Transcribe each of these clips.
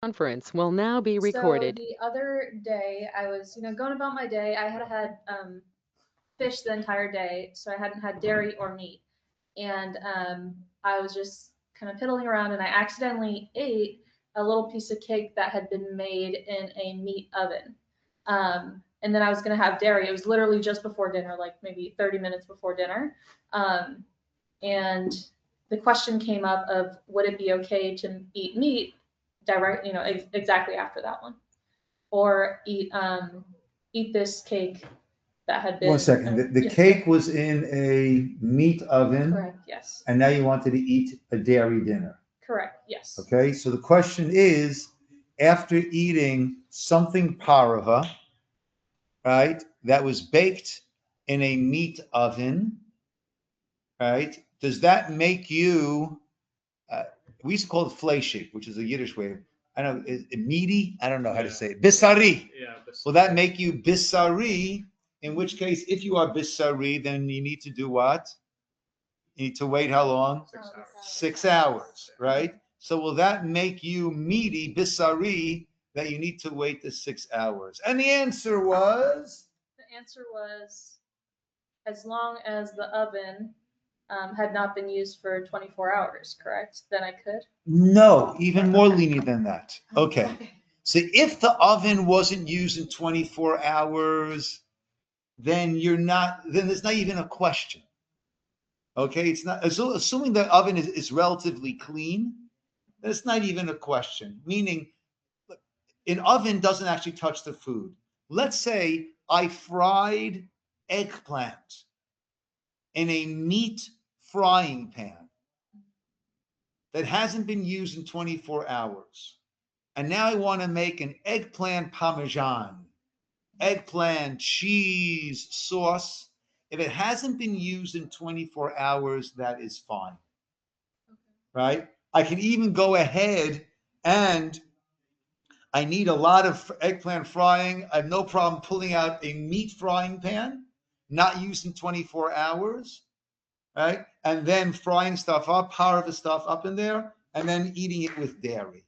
Conference will now be So recorded. the other day, I was, going about my day. I had fish the entire day, so I hadn't had dairy or meat. And I was just kind of piddling around, and I accidentally ate a little piece of cake that had been made in a meat oven. And then I was going to have dairy. It was literally just before dinner, like maybe 30 minutes before dinner. Um, and the question came up of would it be okay to eat meat exactly after that one, or eat this cake that had been. One second. The yes, cake was in a meat oven, correct. Yes. and now you wanted to eat a dairy dinner. Correct. Yes. Okay, so the question is, after eating something parava, right, that was baked in a meat oven, right, does that make you, we used to call it fleshik, which is a Yiddish way. I don't know, is it meaty? I don't know how to say it. Bisari. Yeah. Will that make you bisari? In which case, if you are bisari, then you need to do what? You need to wait how long? 6 hours. 6 hours, right? So will that make you meaty, bisari, that you need to wait the 6 hours? And the answer was? The answer was as long as the oven had not been used for 24 hours, correct? Then I could? No, even more lenient than that. Okay. So if the oven wasn't used in 24 hours, then there's not even a question. Okay, it's not, assuming the oven is relatively clean, that's not even a question. Meaning, an oven doesn't actually touch the food. Let's say I fried eggplant in a meat frying pan that hasn't been used in 24 hours. And now I want to make an eggplant parmesan, eggplant cheese sauce. If it hasn't been used in 24 hours, that is fine. Right? I can even go ahead and I need a lot of eggplant frying. I have no problem pulling out a meat frying pan, not used in 24 hours, right? And then frying stuff up, power the stuff up in there, and then eating it with dairy,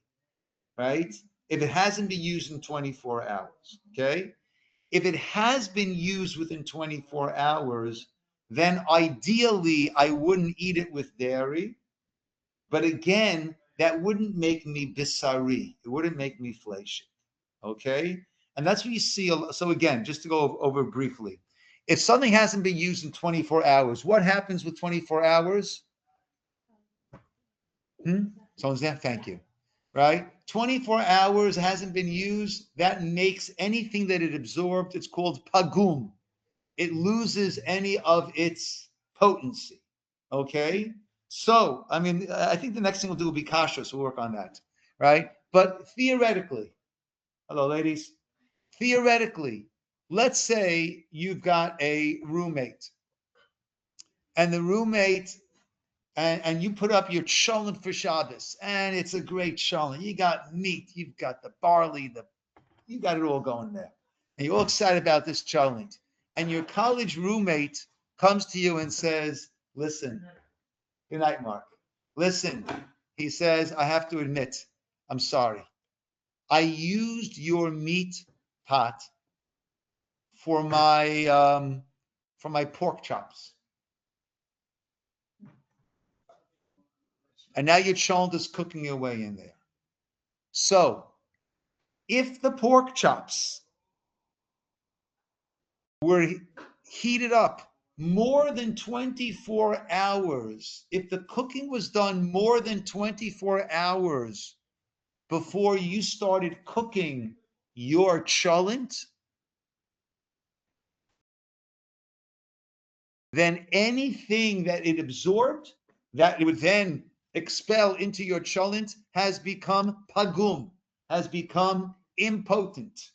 right? If it hasn't been used in 24 hours, okay? If it has been used within 24 hours, then ideally I wouldn't eat it with dairy. But again, that wouldn't make me bisari. It wouldn't make me fleshik. Okay? And that's what you see. So again, just to go over briefly, if something hasn't been used in 24 hours, what happens with 24 hours? Someone's there? Thank you. Right? 24 hours hasn't been used. That makes anything that it absorbed, it's called pagum. It loses any of its potency. Okay? So, I mean, I think the next thing we'll do will be kashrut, so we'll work on that. Right? But theoretically, hello, ladies. Theoretically, let's say you've got a roommate, and the roommate, and you put up your cholent for Shabbos, and it's a great cholent. You got meat, you've got the barley, you got it all going there. And you're all excited about this cholent. And your college roommate comes to you and says, listen, good night, Mark. Listen, he says, I have to admit, I'm sorry. I used your meat pot for my pork chops. And now your cholent is cooking away in there. So, if the pork chops were heated up more than 24 hours, if the cooking was done more than 24 hours before you started cooking your cholent, then anything that it absorbed, that it would then expel into your cholent, has become pagum, has become impotent.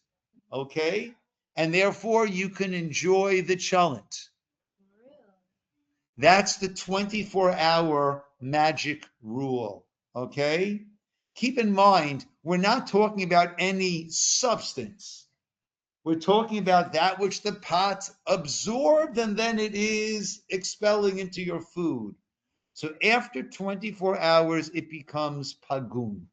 Okay? And therefore you can enjoy the cholent. That's the 24-hour magic rule. Okay? Keep in mind, we're not talking about any substance. We're talking about that which the pot absorbed and then it is expelling into your food. So after 24 hours, it becomes pagum.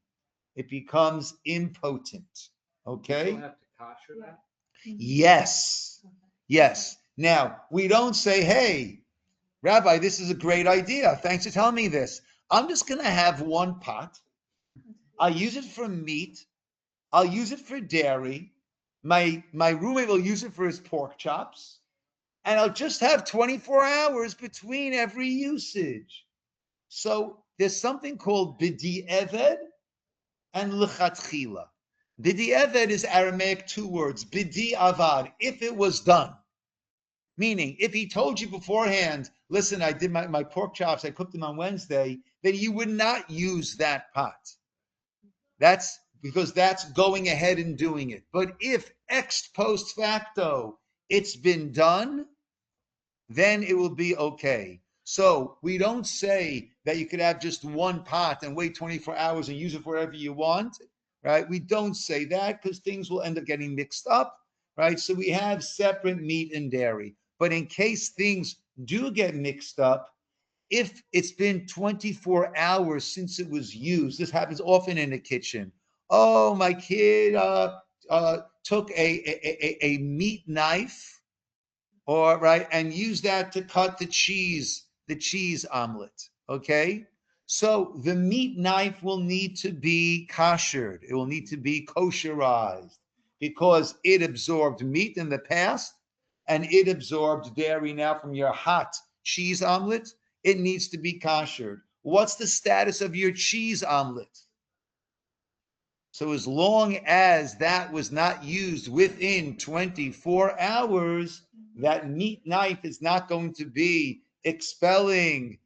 it becomes impotent. Okay? You have to kosher that? Yes. Yes. Now, we don't say, hey, Rabbi, this is a great idea. Thanks for telling me this. I'm just going to have one pot. I'll use it for meat. I'll use it for dairy. My roommate will use it for his pork chops. And I'll just have 24 hours between every usage. So there's something called b'di'eved and l'chatchila. B'di'eved is Aramaic 2 words. B'di'avad, if it was done. Meaning, if he told you beforehand, listen, I did my pork chops, I cooked them on Wednesday, then you would not use that pot. That's because that's going ahead and doing it. But if ex post facto it's been done, then it will be okay. So we don't say that you could have just one pot and wait 24 hours and use it for whatever you want, right? We don't say that because things will end up getting mixed up, right? So we have separate meat and dairy. But in case things do get mixed up, if it's been 24 hours since it was used, this happens often in the kitchen. Oh, my kid took a meat knife, or right, and use that to cut the cheese omelet. Okay, so the meat knife will need to be koshered. It will need to be kosherized because it absorbed meat in the past and it absorbed dairy now from your hot cheese omelet. It needs to be koshered. What's the status of your cheese omelet? So as long as that was not used within 24 hours, that meat knife is not going to be expelling,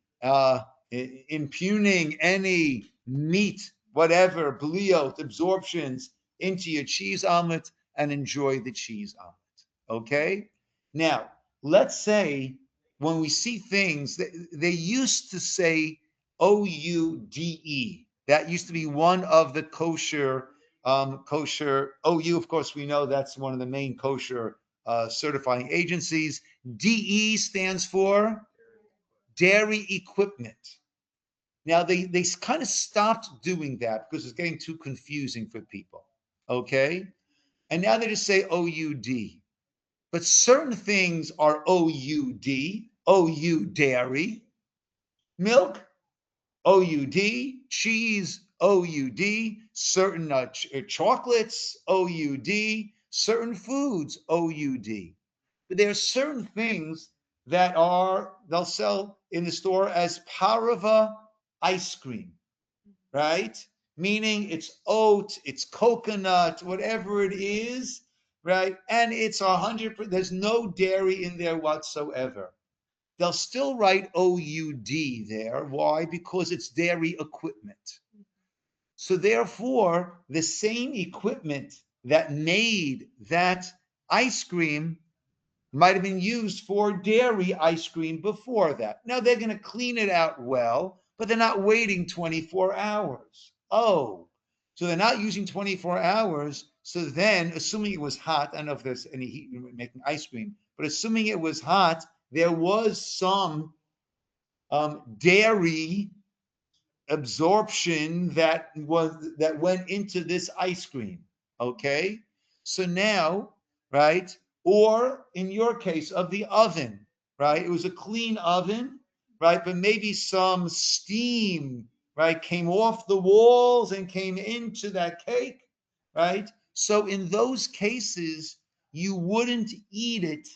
impugning any meat, whatever, bliot, absorptions into your cheese omelet and enjoy the cheese omelet. Okay? Now, let's say when we see things, they used to say OUDE. That used to be one of the kosher OU. Of course, we know that's one of the main kosher certifying agencies. DE stands for dairy equipment. Now they kind of stopped doing that because it's getting too confusing for people. Okay, and now they just say OUD. But certain things are OUD, OU dairy, milk, OUD, cheese, OUD, certain chocolates, OUD, certain foods, OUD. But there are certain things that they'll sell in the store as parava ice cream, right? Meaning it's oat, it's coconut, whatever it is, right? And it's 100%, there's no dairy in there whatsoever. They'll still write OUD there. Why? Because it's dairy equipment. So therefore, the same equipment that made that ice cream might have been used for dairy ice cream before that. Now they're going to clean it out well, but they're not waiting 24 hours. Oh, so they're not using 24 hours. So then, assuming it was hot, I don't know if there's any heat making ice cream, but assuming it was hot, there was some dairy absorption that went into this ice cream. Okay, so now, right, or in your case of the oven, right, it was a clean oven, right, but maybe some steam, right, came off the walls and came into that cake, right? So in those cases, you wouldn't eat it,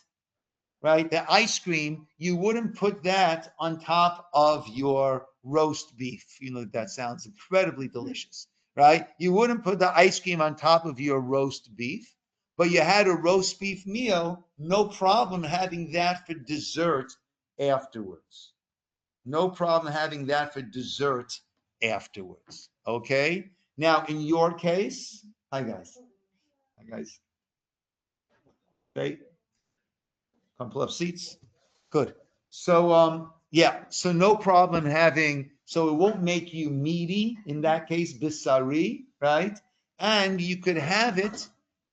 right? The ice cream, you wouldn't put that on top of your roast beef. You know, that sounds incredibly delicious, right? You wouldn't put the ice cream on top of your roast beef, but you had a roast beef meal, no problem having that for dessert afterwards. No problem having that for dessert afterwards. Okay? Now, in your case, hi guys. Hi guys. Okay. Come pull up seats. Good. So yeah, so no problem having, so it won't make you meaty in that case, bisari, right? And you could have it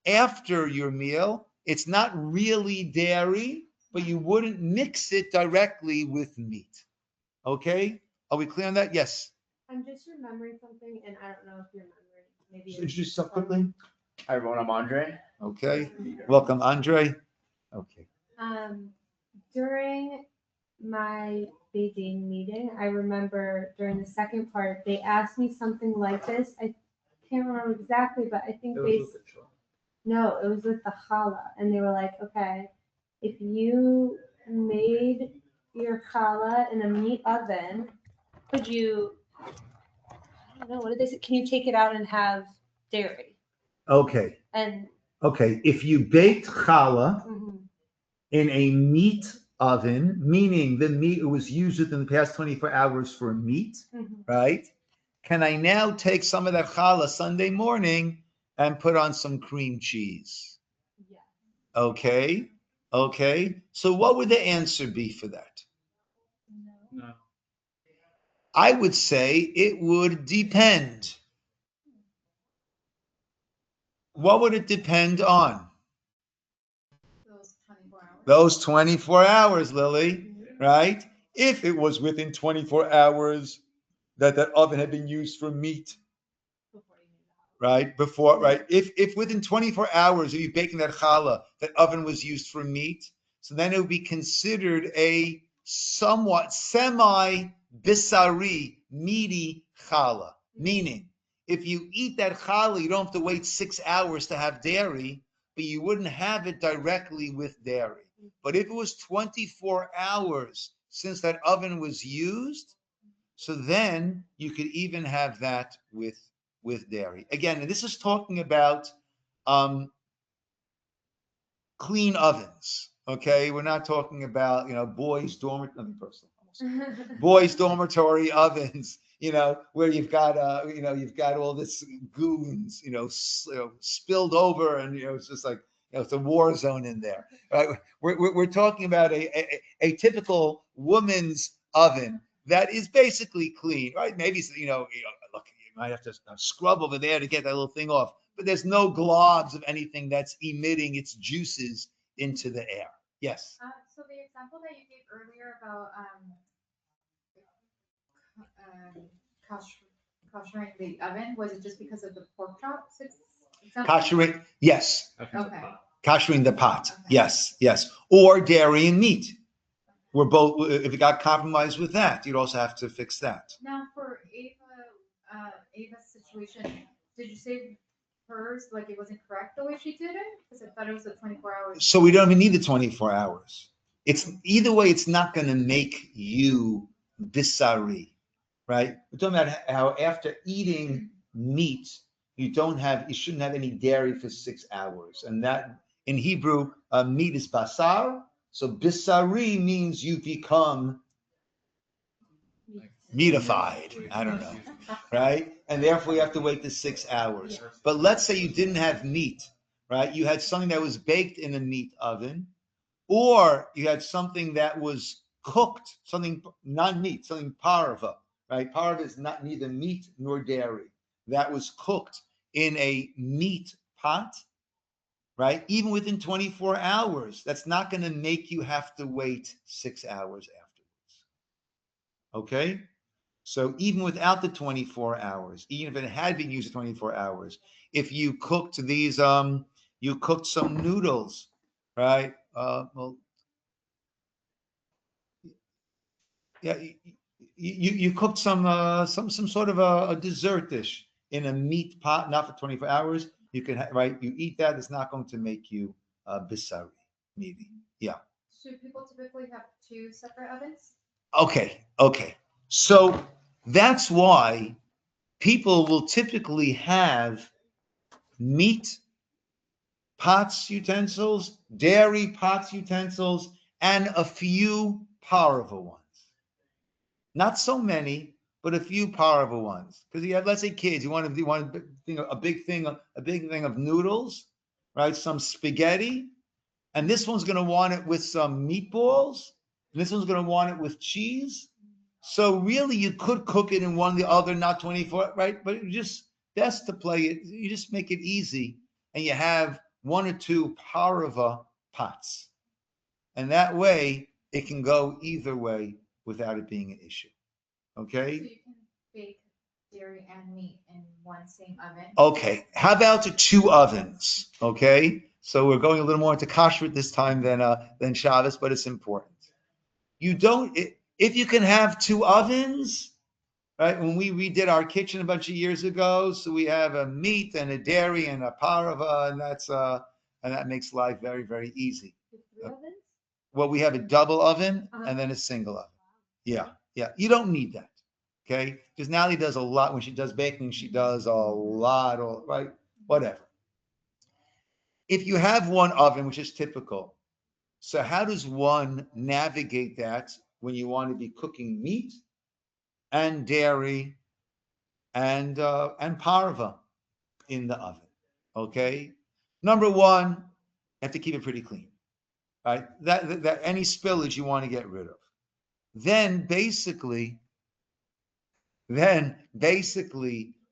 after your meal. It's not really dairy, but you wouldn't mix it directly with meat. Okay? Are we clear on that? Yes. I'm just remembering something, and I don't know if you're remembering Introduce yourself quickly. Hi everyone, I'm Andre. Okay. Welcome, Andre. Okay. During my Beijing meeting, I remember during the second part, they asked me something like this. I can't remember exactly, but I think no, it was with the challah, and they were like, okay, if you made your challah in a meat oven, could you, I don't know, what did they say? Can you take it out and have dairy? Okay. And Okay. If you baked challah mhm. in a meat oven, meaning the meat was used within the past 24 hours for meat, right? Can I now take some of that challah Sunday morning and put on some cream cheese? Yeah. Okay. Okay. So what would the answer be for that? No. I would say it would depend. What would it depend on? Those 24 hours, Lily, right? If it was within 24 hours that oven had been used for meat, right? Before, right? If within 24 hours of you baking that challah, that oven was used for meat, so then it would be considered a somewhat semi-bisari, meaty challah. Meaning, if you eat that challah, you don't have to wait 6 hours to have dairy, but you wouldn't have it directly with dairy. But if it was 24 hours since that oven was used, so then you could even have that with dairy. Again, and this is talking about clean ovens. Okay, we're not talking about boys' dormitory, boys' dormitory ovens. Where you've got all this goons, spilled over, and it's just like it's a war zone in there. Right? We're talking about a typical woman's oven that is basically clean, right? Maybe look, you might have to scrub over there to get that little thing off, but there's no globs of anything that's emitting its juices into the air. Yes. So the example that you gave earlier about koshering the oven, was it just because of the pork chops? Koshering, yes. Okay. Koshering the pot, Okay. yes. Or dairy and meat. We're both. If it got compromised with that, you'd also have to fix that. Now for Ava's situation, did you say hers like it wasn't correct the way she did it? Because I thought it was the 24 hours. So we don't even need the 24 hours. It's either way. It's not going to make you bisari, right? We're talking about how after eating meat, you shouldn't have any dairy for 6 hours, and that in Hebrew, meat is basar. So bisari means you become meatified. I don't know, right? And therefore you have to wait the 6 hours. But let's say you didn't have meat, right? You had something that was baked in a meat oven, or you had something that was cooked, something non-meat, something parva, right? Parva is neither meat nor dairy. That was cooked in a meat pot, right? Even within 24 hours, that's not going to make you have to wait 6 hours afterwards. Okay? So even without the 24 hours, even if it had been used 24 hours, if you cooked these, you cooked some noodles, right? You cooked some sort of a dessert dish in a meat pot, not for 24 hours. You can you eat that. It's not going to make you bisari, maybe. Yeah. Should people typically have 2 separate ovens? Okay. So that's why people will typically have meat pots, utensils, dairy pots, utensils, and a few parva ones. Not so many, but a few parva ones. Because you have, let's say, kids. You want a big thing of noodles, right? Some spaghetti, and this one's going to want it with some meatballs, and this one's going to want it with cheese. So really, you could cook it in one or the other, not 24, right? But it just best to play it. You just make it easy, and you have 1 or 2 parva pots, and that way it can go either way without it being an issue. Okay. So you can bake dairy and meat in one same oven? Okay, how about the 2 ovens? Okay, so we're going a little more into kashrut this time than Shabbos, but it's important. You don't, if you can have 2 ovens, right? When we redid our kitchen a bunch of years ago, so we have a meat and a dairy and a parava, and that makes life very, very easy. Well, we have a double oven and then a single oven. Yeah. You don't need that. Okay, because Natalie does a lot when she does baking. She does a lot, right? Whatever. If you have 1 oven, which is typical, so how does one navigate that when you want to be cooking meat and dairy and parva in the oven? Okay, number 1, you have to keep it pretty clean, right? That any spillage you want to get rid of. Then basically,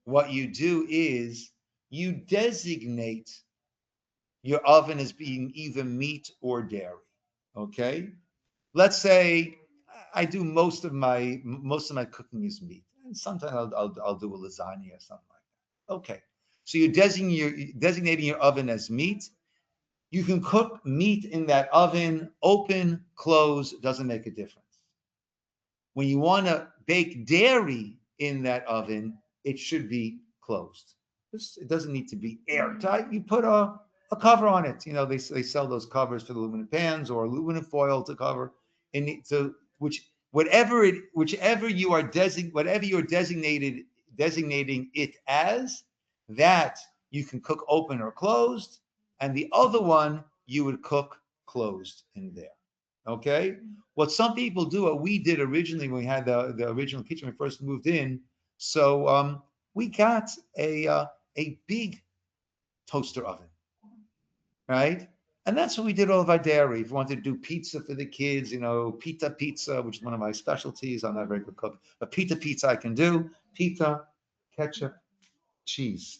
what you do is you designate your oven as being either meat or dairy. Okay, let's say I do most of my cooking is meat, and sometimes I'll do a lasagna or something like that. Okay, so you're designating your oven as meat. You can cook meat in that oven, open, close, doesn't make a difference. When you want to bake dairy in that oven, it should be closed. It doesn't need to be airtight. You put a cover on it. You know, they sell those covers for the aluminum pans or aluminum foil to cover. And so whatever you're designating it as, that you can cook open or closed, and the other one you would cook closed in there. Okay? What some people do, what we did originally when we had the original kitchen when we first moved in, so we got a big toaster oven, right? And that's what we did all of our dairy. If you wanted to do pizza for the kids, you know, pita pizza, which is one of my specialties. I'm not a very good cook, but pita pizza I can do. Pita, ketchup, cheese.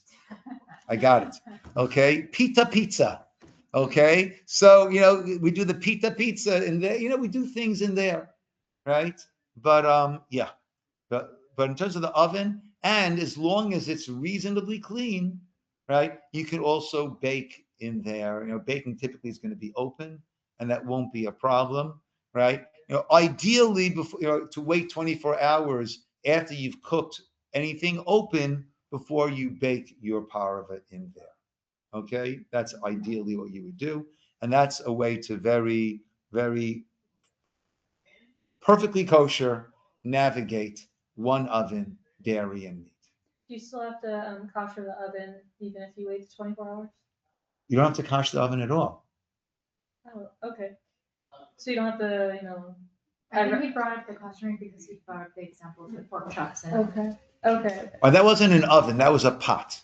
I got it. Okay, pita pizza. Okay, so you know we do the pita pizza in there. You know we do things in there, right? But yeah, but in terms of the oven, and as long as it's reasonably clean, right, you can also bake in there. You know, baking typically is going to be open, and that won't be a problem, right? You know, ideally, before to wait 24 hours after you've cooked anything open before you bake your parva in there. Okay, that's ideally what you would do, and that's a way to very, very perfectly kosher navigate 1 oven, dairy and meat. Do you still have to kosher the oven even if you wait 24 hours? You don't have to kosher the oven at all. Oh, okay. So you don't have to, I think he brought up the costume because he brought up the example of the pork chops. And Okay. Oh, that wasn't an oven, that was a pot,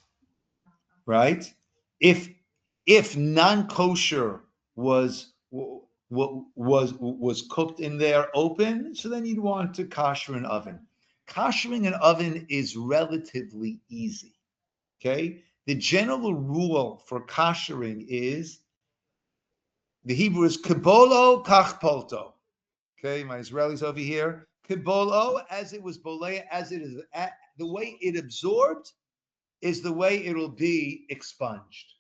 right? If non-kosher was cooked in there open, so then you'd want to kosher an oven. Koshering an oven is relatively easy. Okay, the general rule for koshering is the Hebrew is kibolo kachpolto. Okay, my Israelis over here. Kibolo, as it was bolea, as it is, the way it absorbed is the way it'll be expunged.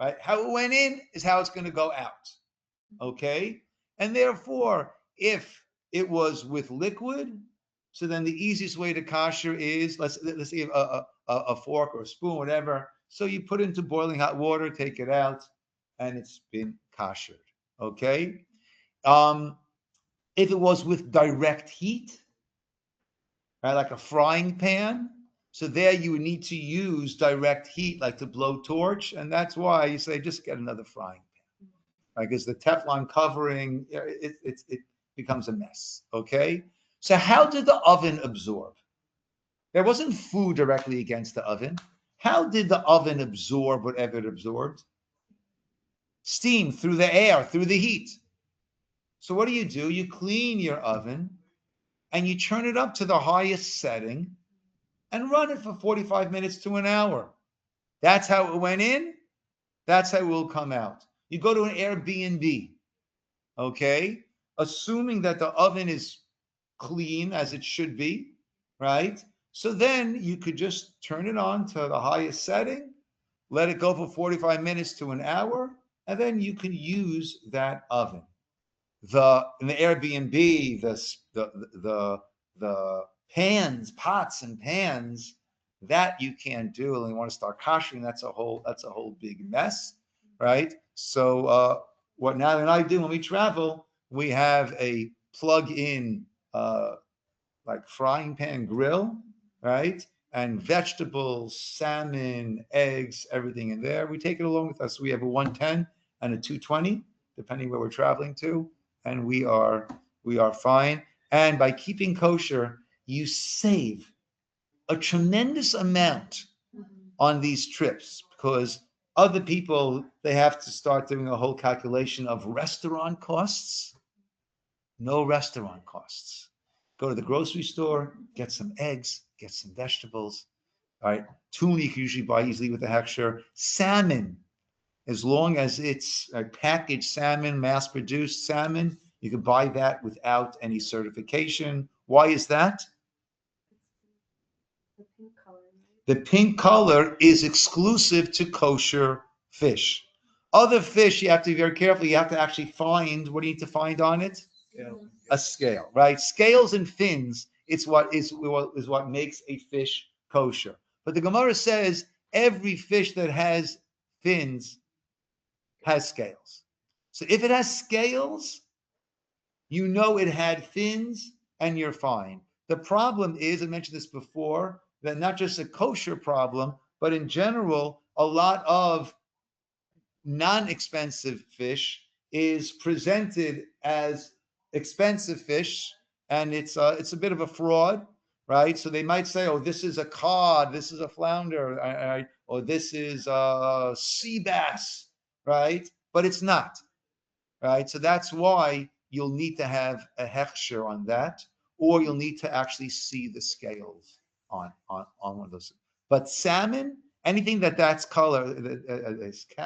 Right? How it went in is how it's going to go out. Okay? And therefore, if it was with liquid, so then the easiest way to kosher is, let's say a fork or a spoon, whatever. So you put it into boiling hot water, take it out, and it's been koshered. Okay? If it was with direct heat, right, like a frying pan, so there you would need to use direct heat, like to blow torch, and that's why you say just get another frying pan, right? Because the Teflon covering, it becomes a mess. Okay, so how did the oven absorb? There wasn't food directly against the oven. How did the oven absorb whatever it absorbed? Steam through the air, through the heat. So what do? You clean your oven and you turn it up to the highest setting and run it for 45 minutes to an hour. That's how it went in. That's how it will come out. You go to an Airbnb, okay? Assuming that the oven is clean as it should be, right? So then you could just turn it on to the highest setting, let it go for 45 minutes to an hour, and then you can use that oven. In the Airbnb, the pans, pots and pans, that you can't do. And you want to start koshering, that's a whole big mess, right? So what Natalie and I do when we travel, we have a plug-in like frying pan grill, right? And vegetables, salmon, eggs, everything in there. We take it along with us. We have a 110 and a 220, depending where we're traveling to, and we are fine. And by keeping kosher, you save a tremendous amount on these trips, because other people, they have to start doing a whole calculation of restaurant costs. No restaurant costs. Go to the grocery store, get some eggs, get some vegetables. All right, tuna you can usually buy easily with the hechsher. Salmon, as long as it's a packaged salmon, mass-produced salmon, you can buy that without any certification. Why is that? The pink color. The pink color is exclusive to kosher fish. Other fish, you have to be very careful. You have to actually find, what do you need to find on it? A scale, right? Scales and fins, it's what makes a fish kosher. But the Gemara says every fish that has fins has scales. So if it has scales, you know it had fins and you're fine. The problem is, I mentioned this before, that not just a kosher problem, but in general, a lot of non-expensive fish is presented as expensive fish, and it's a bit of a fraud, right? So they might say, oh, this is a cod, this is a flounder, or this is a sea bass, right? But it's not, right? So that's why you'll need to have a hechsher on that, or you'll need to actually see the scales on one of those. But salmon, anything that's color,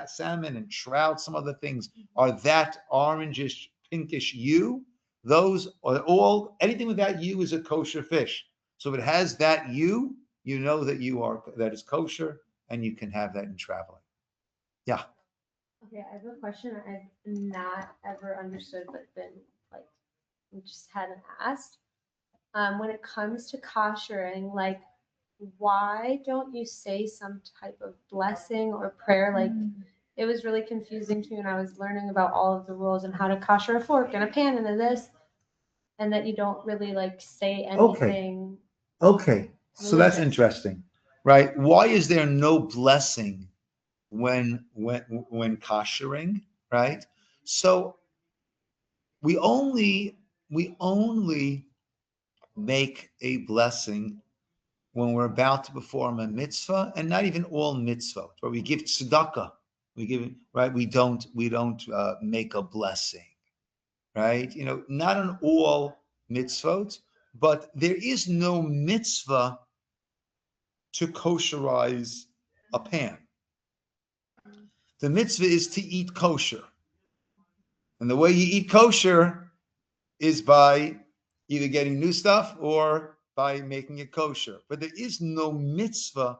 salmon and trout, some other things are that orangish, pinkish hue. Those are all, anything with that hue is a kosher fish. So if it has that hue, you know that is kosher, and you can have that in traveling. Yeah. Okay, I have a question I've not ever understood, but been like, just hadn't asked. When it comes to koshering, like, why don't you say some type of blessing or prayer? Like, it was really confusing to me when I was learning about all of the rules and how to kosher a fork and a pan and this, and that you don't really like say anything. Okay. So that's religious. interesting, right? Why is there no blessing when koshering, right? So we only make a blessing when we're about to perform a mitzvah, and not even all mitzvot, where we give tzedakah, right? We don't make a blessing, right? Not on all mitzvot, but there is no mitzvah to kosherize a pan. The mitzvah is to eat kosher, and the way you eat kosher is by either getting new stuff or by making it kosher. But there is no mitzvah,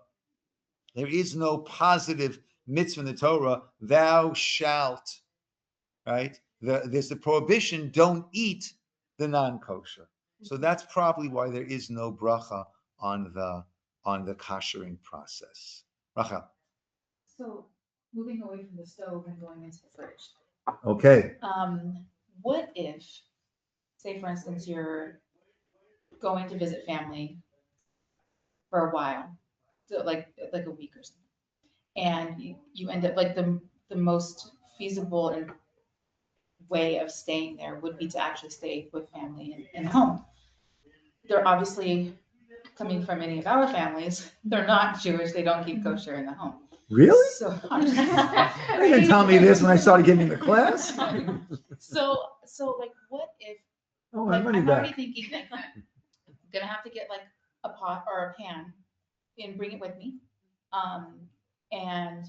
there is no positive mitzvah in the Torah, thou shalt, right? There's the prohibition, don't eat the non-kosher. So that's probably why there is no bracha on the koshering process. Rachel. So moving away from the stove and going into the fridge. Okay. What if, say for instance, you're going to visit family for a while, so like a week or something, and you end up like the most feasible and way of staying there would be to actually stay with family in home. They're obviously coming from any of our families. They're not Jewish. They don't keep kosher in the home. Really? So They didn't tell me this when I started giving the class. So like, what if? Oh, Like, I'm I'm already back. thinking like, I'm gonna have to get like a pot or a pan and bring it with me, and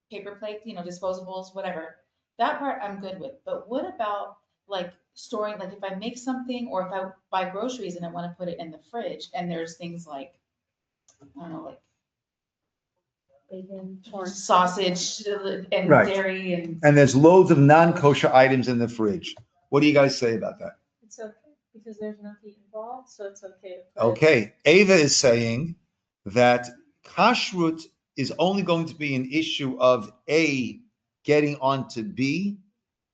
paper plates, disposables, whatever. That part I'm good with. But what about like storing? Like if I make something or if I buy groceries and I want to put it in the fridge, and there's things like I don't know, like Bacon. sausage and Right. dairy and. And there's loads of non-kosher items in the fridge. What do you guys say about that? It's okay because there's no heat involved, so it's okay to put. Okay, Ava is saying that kashrut is only going to be an issue of A, getting onto B,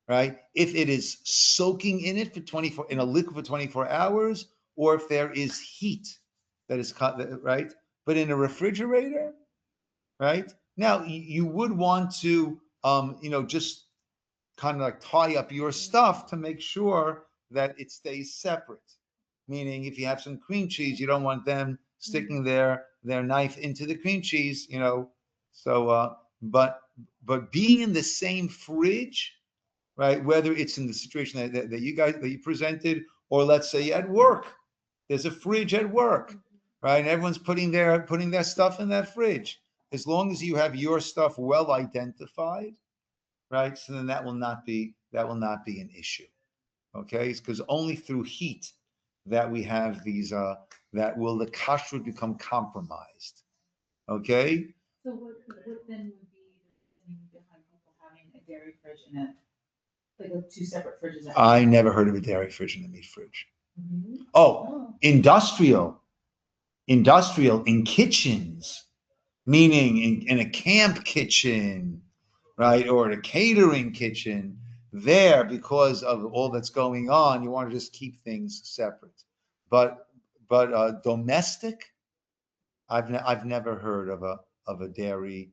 right? If it is soaking in it for 24, in a liquid for 24 hours, or if there is heat that is cut, right? But in a refrigerator, right? Now, you would want to, just kind of like tie up your stuff to make sure that it stays separate. Meaning, if you have some cream cheese, you don't want them sticking their knife into the cream cheese, So, but being in the same fridge, right? Whether it's in the situation that you presented, or let's say at work, there's a fridge at work, right? And everyone's putting their stuff in that fridge. As long as you have your stuff well identified, right? So then that will not be an issue. Okay, it's because only through heat that we have these that will the kashrut become compromised. Okay. So what then would be the reasoning behind people having a dairy fridge and two separate fridges? I never heard of a dairy fridge and a meat fridge. Mhm. Oh, industrial in kitchens, meaning in a camp kitchen, right, or in a catering kitchen. There, because of all that's going on, you want to just keep things separate. But domestic, I've never heard of a dairy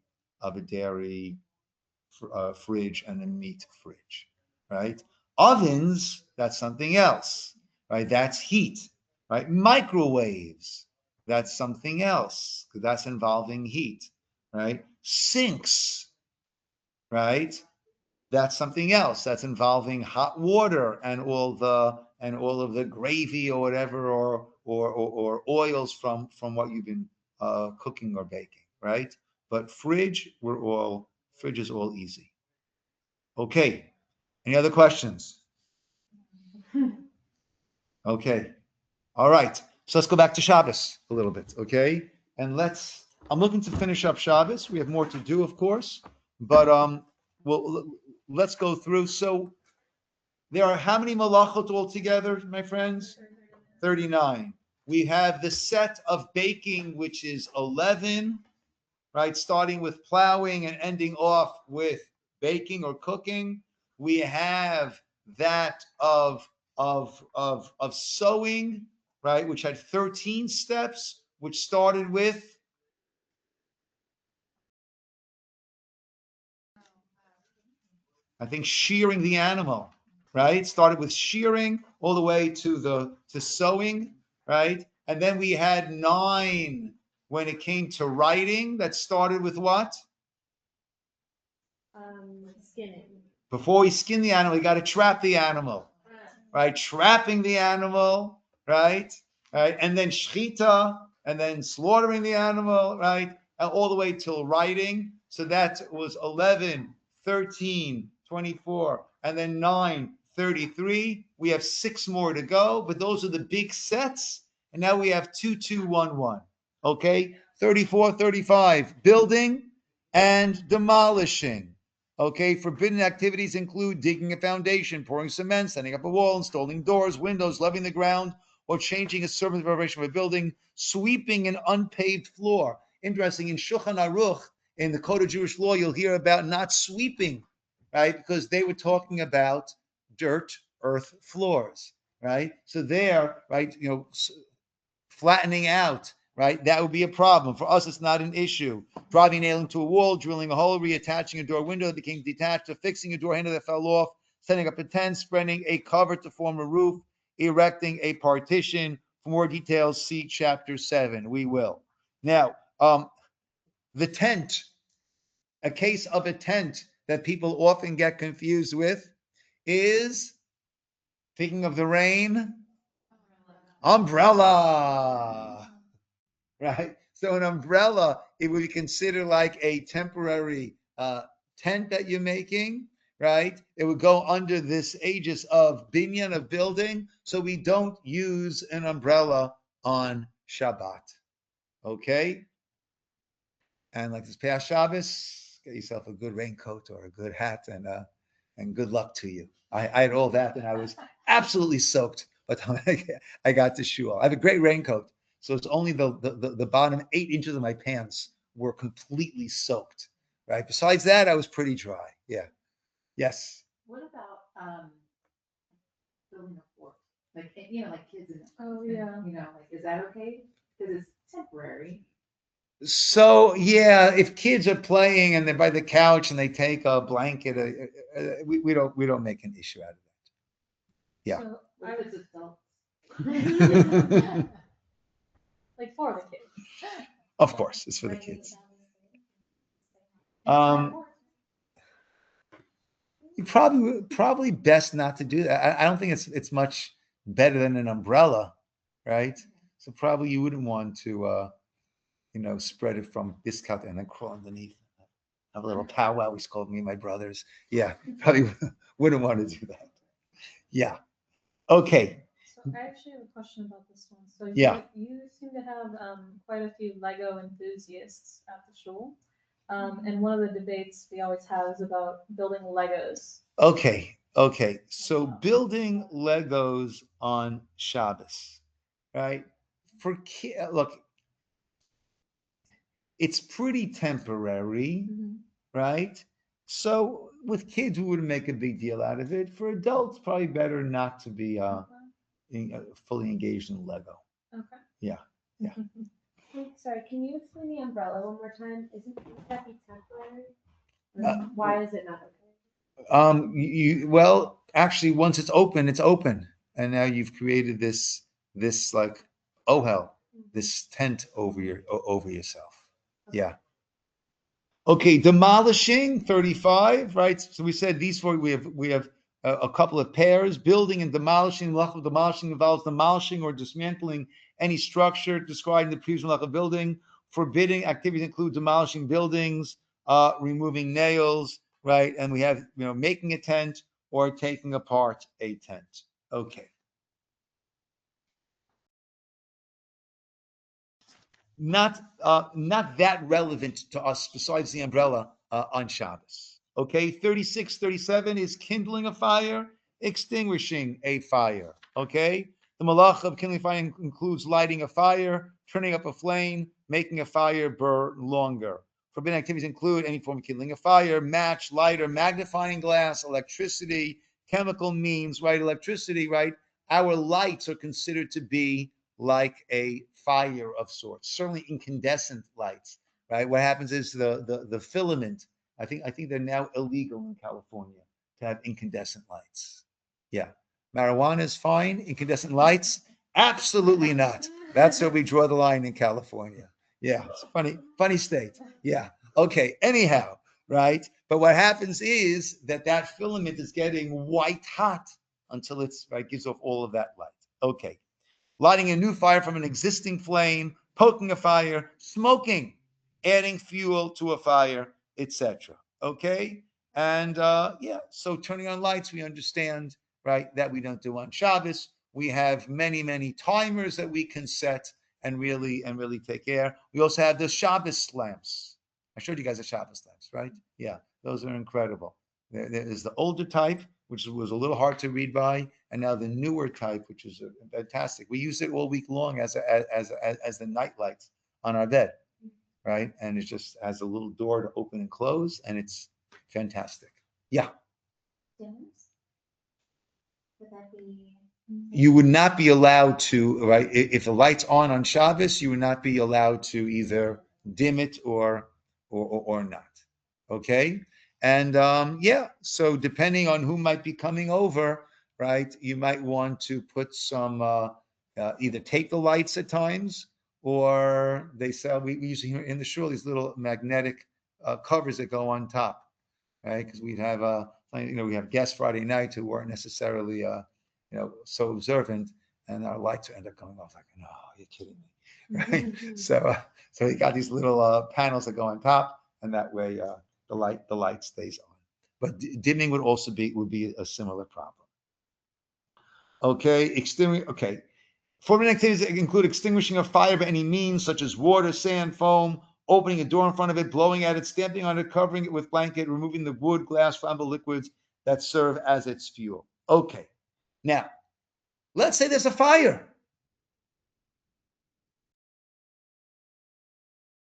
fridge and a meat fridge, right? Ovens, that's something else, right? That's heat, right? Microwaves, that's something else because that's involving heat, right? Sinks, right? That's something else. That's involving hot water and all of the gravy or whatever, or oils from what you've been cooking or baking, right? But fridge is all easy. Okay. Any other questions? Okay. All right. So let's go back to Shabbos a little bit, okay? And I'm looking to finish up Shabbos. We have more to do, of course, but let's go through. So there are how many malachot altogether, my friends? 39. We have the set of baking, which is 11, right? Starting with plowing and ending off with baking or cooking. We have that of sewing, right? Which had 13 steps, which started with I think shearing the animal, right? Started with shearing all the way to sewing, right? And then we had 9 when it came to writing. That started with what? Skinning. Before we skin the animal, we got to trap the animal, right? Trapping the animal, right? Right, and then shchita, and then slaughtering the animal, right? And all the way till writing. So that was 11, 13, 24, and then 9, 33. We have 6 more to go, but those are the big sets. And now we have 2, 2, 1, 1. Okay, 34, 35, building and demolishing. Okay, forbidden activities include digging a foundation, pouring cement, setting up a wall, installing doors, windows, leveling the ground, or changing a surface of elevation of a building, sweeping an unpaved floor. Interesting, in Shulchan Aruch, in the Code of Jewish Law, you'll hear about not sweeping, right? Because they were talking about dirt, earth floors, right? So there, right, flattening out, right? That would be a problem. For us, it's not an issue. Driving a nail into a wall, drilling a hole, reattaching a door window that became detached, affixing a door handle that fell off, setting up a tent, spreading a cover to form a roof, erecting a partition. For more details, see chapter 7. We will. Now, the tent, a case of a tent that people often get confused with is, speaking of the rain, umbrella. Right? So an umbrella, it would be considered like a temporary tent that you're making, right? It would go under this aegis of binyan, of building. So we don't use an umbrella on Shabbat. Okay. And like this past Shabbos, get yourself a good raincoat or a good hat, and good luck to you. I had all that, and I was absolutely soaked. But I got to shul. I have a great raincoat, so it's only the bottom 8 inches of my pants were completely soaked. Right. Besides that, I was pretty dry. Yeah. Yes. What about building a fort? Like, like kids in, Oh, yeah. like, is that okay? Because it's temporary. So yeah, if kids are playing and they're by the couch and they take a blanket, we don't make an issue out of Yeah. So What I if was it's adults? that. like for the kids. Of course, it's for the kids. You probably best not to do that. I don't think it's much better than an umbrella, right? So probably you wouldn't want to spread it from discount and then crawl underneath. Have a little powwow, we called me and my brothers. Yeah, probably wouldn't want to do that. Yeah. Okay. So I actually have a question about this one. So Yeah. you seem to have quite a few Lego enthusiasts at the shul. And one of the debates we always have is about building Legos. Okay. So building Legos on Shabbos, right? Look, it's pretty temporary, right? So with kids, we wouldn't make a big deal out of it. For adults, probably better not to be fully engaged in Lego. Okay. Yeah. Wait, sorry, can you explain the umbrella one more time? Isn't that be temporary? Why is it not okay? Well, actually, once it's open, and now you've created this like ohel, this tent over yourself. Yeah. Okay, demolishing 35, right? So we said these four. We have a couple of pairs. Building and demolishing. Malach of demolishing involves demolishing or dismantling any structure described in the previous malach of building. Forbidding activities include demolishing buildings, removing nails, right? And we have making a tent or taking apart a tent. Okay. Not that relevant to us besides the umbrella on Shabbos. Okay, 36, 37 is kindling a fire, extinguishing a fire. Okay, the malach of kindling a fire includes lighting a fire, turning up a flame, making a fire burn longer. Forbidden activities include any form of kindling a fire, match, lighter, magnifying glass, electricity, chemical means, right? Electricity, right? Our lights are considered to be like a fire of sorts, certainly incandescent lights, right? What happens is the filament, I think they're now illegal in California to have incandescent lights. Yeah. Marijuana is fine. Incandescent lights, absolutely not. That's where we draw the line in California. Yeah, it's funny state. Yeah. Okay. Anyhow, right? But what happens is that filament is getting white hot until it's right, gives off all of that light. Okay. Lighting a new fire from an existing flame, poking a fire, smoking, adding fuel to a fire, etc. Okay? And so turning on lights, we understand, right, that we don't do on Shabbos. We have many, many timers that we can set and really take care. We also have the Shabbos lamps. I showed you guys the Shabbos lamps, right? Yeah, those are incredible. There is the older type, which was a little hard to read by, and now the newer type, which is fantastic. We use it all week long as the night lights on our bed, right? And it just has a little door to open and close, and it's fantastic. Yeah. Dims? Would that be? You would not be allowed to, right? If the light's on Shabbos, you would not be allowed to either dim it or not. Okay. And so depending on who might be coming over, right, you might want to put some either take the lights at times, or they sell. We usually hear in the shul these little magnetic covers that go on top, right? Because we have guests Friday night who weren't necessarily so observant, and our lights end up going off like, no, you're kidding me, right? So you got these little panels that go on top, and that way the light stays on. But dimming would be a similar problem. Okay, exterior. Okay, Forbidden activities include extinguishing a fire by any means, such as water, sand, foam, opening a door in front of it, blowing at it, stamping on it, covering it with blanket, removing the wood, glass, flammable liquids that serve as its fuel. Okay. Now, let's say there's a fire.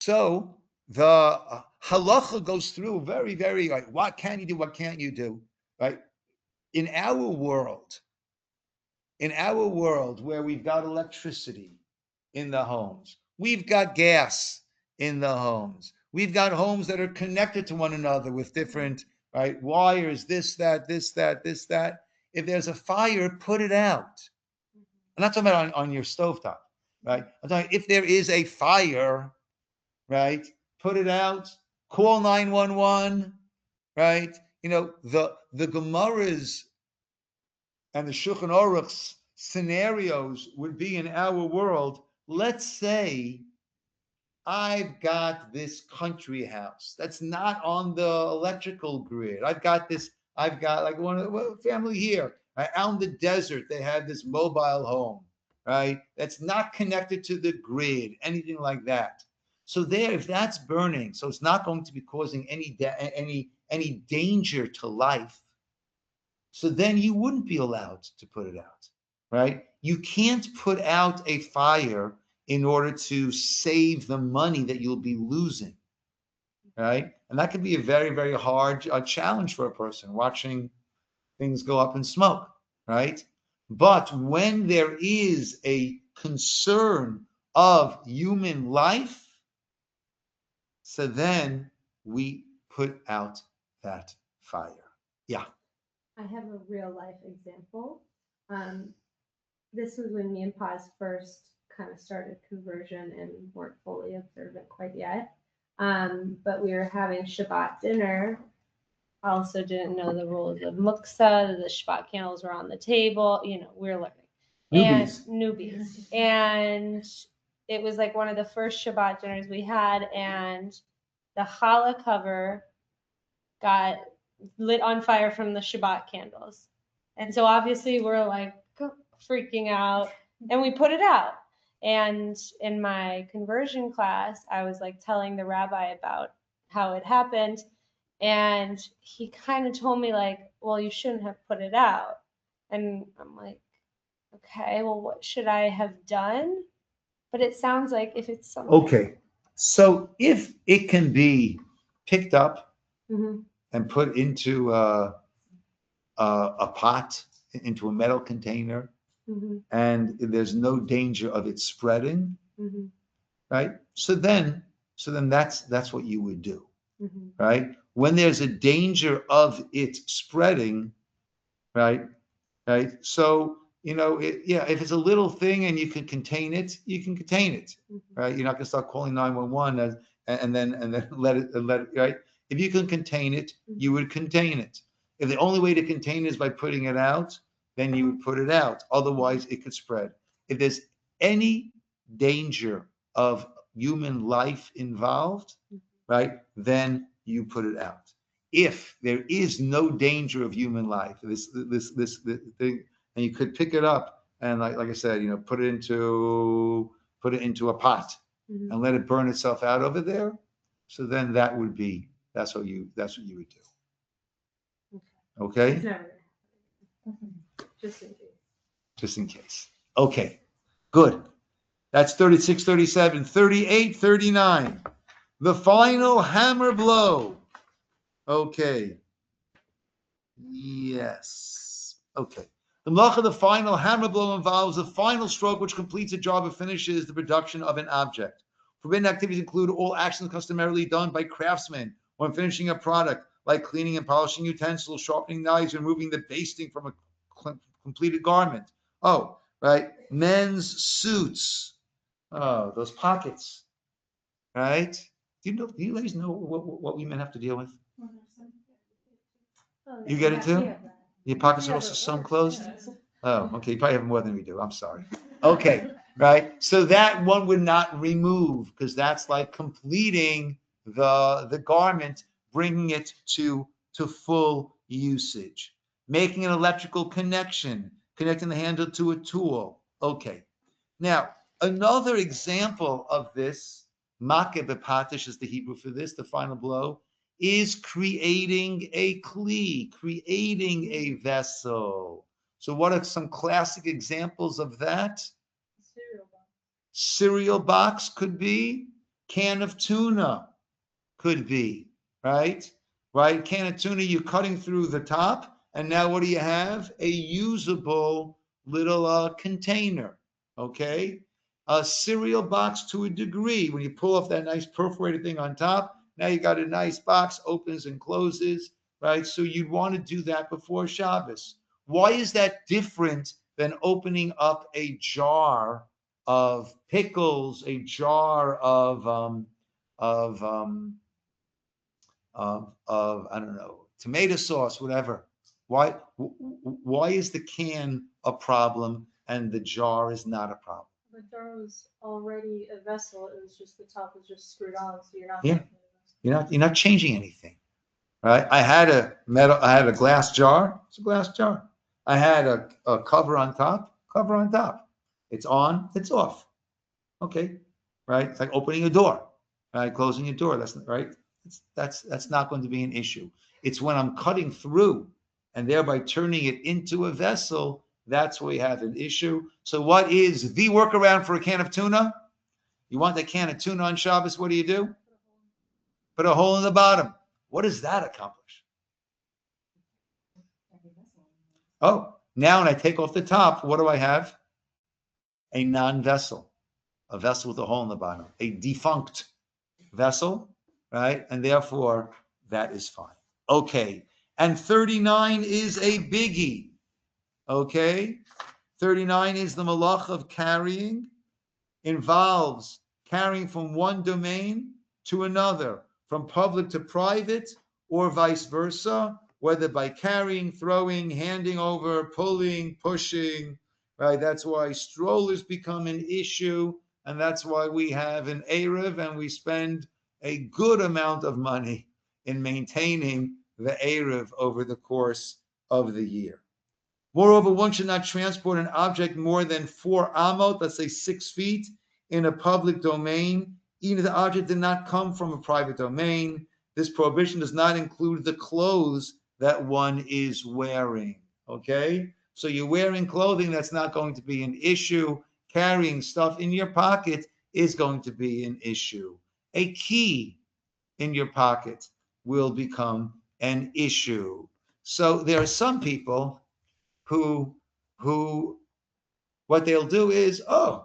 So the halacha goes through very, very, like, what can you do? What can't you do? Right? In our world where we've got electricity in the homes, we've got gas in the homes, we've got homes that are connected to one another with different, right, wires, this, that. If there's a fire, put it out. I'm not talking about on your stovetop, right? I'm talking if there is a fire, right, put it out, call 911, right? You know, the Gemara's and the Shulchan Aruch's scenarios would be in our world. Let's say I've got this country house that's not on the electrical grid. I've got like one of the family here, right? Out in the desert, they have this mobile home, right? That's not connected to the grid, anything like that. So there, if that's burning, so it's not going to be causing any danger to life. So then you wouldn't be allowed to put it out, right? You can't put out a fire in order to save the money that you'll be losing, right? And that could be a very, very hard challenge for a person watching things go up in smoke, right? But when there is a concern of human life, so then we put out that fire. Yeah. I have a real life example. This was when me and Paz first kind of started conversion and weren't fully observant quite yet. But we were having Shabbat dinner. I also didn't know the rules of muksa. The Shabbat candles were on the table. You know, we were learning. Newbies. And it was like one of the first Shabbat dinners we had, and the challah cover got lit on fire from the Shabbat candles. And so obviously we're like freaking out, and we put it out. And in my conversion class, I was like telling the rabbi about how it happened. And he kind of told me like, well, you shouldn't have put it out. And I'm like, okay, well, what should I have done? But it sounds like if it's something. Okay. So if it can be picked up Mm-hmm. and put into a pot, into a metal container, Mm-hmm. and there's no danger of it spreading, Mm-hmm. right? So then that's what you would do, Mm-hmm. right? When there's a danger of it spreading, right? So, you know, if it's a little thing and you can contain it, you can contain it, Mm-hmm. right? You're not gonna start calling 911 and then let it, right? If you can contain it, you would contain it. If the only way to contain it is by putting it out, then you would put it out. Otherwise, it could spread. If there's any danger of human life involved, right, then you put it out. If there is no danger of human life, this thing, and you could pick it up and like I said, you know, put it into a pot Mm-hmm. and let it burn itself out over there. So then that's what you would do. Okay? It's never gonna happen. Just in case. Just in case. Okay, good. That's 36, 37, 38, 39. The final hammer blow. Okay. Yes. Okay. The malacha, the final hammer blow, involves a final stroke which completes a job or finishes the production of an object. Forbidden activities include all actions customarily done by craftsmen when finishing a product, like cleaning and polishing utensils, sharpening knives, removing the basting from a completed garment. Oh, right. Men's suits. Oh, those pockets. Right? Do you ladies know what we men have to deal with? Oh, You get it too? yeah. Your pockets are also sewn closed? Oh, okay. You probably have more than we do. I'm sorry. Okay, right? So that one would not remove because that's like completing the garment, bringing it to full usage. Making an electrical connection, connecting the handle to a tool. Okay. Now, another example of this, makeh bepatish is the Hebrew for this, the final blow, is creating a kli, creating a vessel. So what are some classic examples of that? Cereal box. Cereal box could be, can of tuna could be, right? Right, can of tuna, you're cutting through the top, and now what do you have? A usable little container, okay? A cereal box to a degree. When you pull off that nice perforated thing on top, now you got a nice box, opens and closes, right? So you'd want to do that before Shabbos. Why is that different than opening up a jar of pickles, a jar of I don't know, tomato sauce, whatever? Why is the can a problem and the jar is not a problem? The jar was already a vessel. It was just the top was just screwed on, so you're not. Yeah. making it a vessel. You're not changing anything, right? I had a glass jar. It's a glass jar. I had a cover on top. Cover on top. It's on. It's off. Okay, right? It's like opening a door, right? Closing a door. That's right. That's not going to be an issue. It's when I'm cutting through and thereby turning it into a vessel, that's where we have an issue. So what is the workaround for a can of tuna? You want that can of tuna on Shabbos, what do? Put a hole in the bottom. What does that accomplish? Oh, now when I take off the top, what do I have? A non-vessel, a vessel with a hole in the bottom, a defunct vessel, right? And therefore, that is fine. Okay. And 39 is a biggie. Okay. 39 is the malach of carrying, involves carrying from one domain to another, from public to private, or vice versa, whether by carrying, throwing, handing over, pulling, pushing, right? That's why strollers become an issue, and that's why we have an Erev, and we spend a good amount of money in maintaining the Erev over the course of the year. Moreover, one should not transport an object more than 4 amot, let's say 6 feet, in a public domain, even if the object did not come from a private domain. This prohibition does not include the clothes that one is wearing. Okay? So you're wearing clothing, that's not going to be an issue. Carrying stuff in your pocket is going to be an issue. A key in your pocket will become an issue. So there are some people who what they'll do is, oh,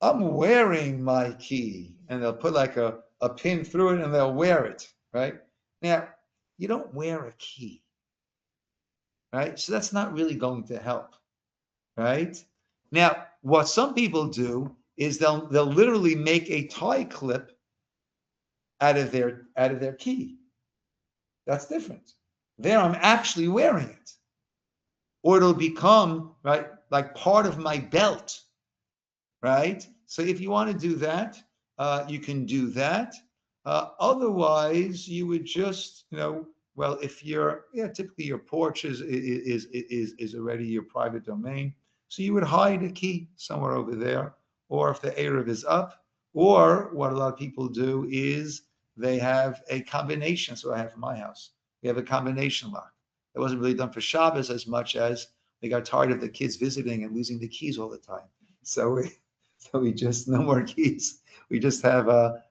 I'm wearing my key, and they'll put like a pin through it and they'll wear it, right? Now, you don't wear a key, right? So that's not really going to help, right? Now, what some people do is they'll literally make a tie clip out of their key. That's different. There, I'm actually wearing it. Or it'll become, right, like part of my belt, right? So if you want to do that, you can do that. Otherwise, you would just, well, if typically your porch is already your private domain, so you would hide a key somewhere over there, or if the Erev is up, or what a lot of people do is they have a combination. So I have in my house, we have a combination lock. It wasn't really done for Shabbos as much as they got tired of the kids visiting and losing the keys all the time. So we just, no more keys. We just have a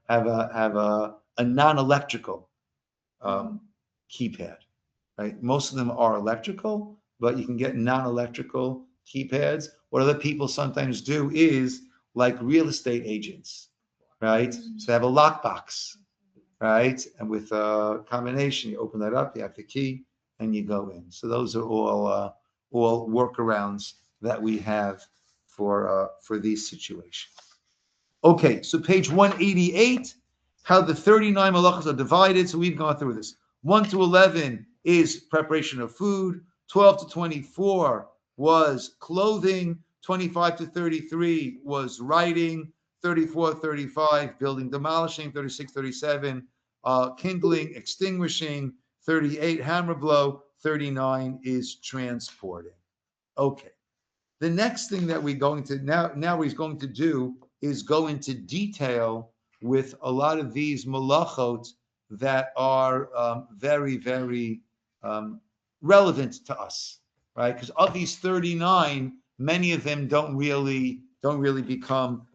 non-electrical keypad, right? Most of them are electrical, but you can get non-electrical keypads. What other people sometimes do is like real estate agents, right? So they have a lockbox, right? And with a combination, you open that up, you have the key, and you go in. So those are all workarounds that we have for these situations. Okay, so page 188, how the 39 malachas are divided. So we've gone through this. 1 to 11 is preparation of food. 12 to 24 was clothing. 25 to 33 was writing. 34, 35, building, demolishing. 36, 37, kindling, extinguishing. 38, hammer blow. 39 is transporting. Okay. The next thing that we're going to now he's going to do is go into detail with a lot of these malachot that are very, very relevant to us, right? Because of these 39, many of them don't really become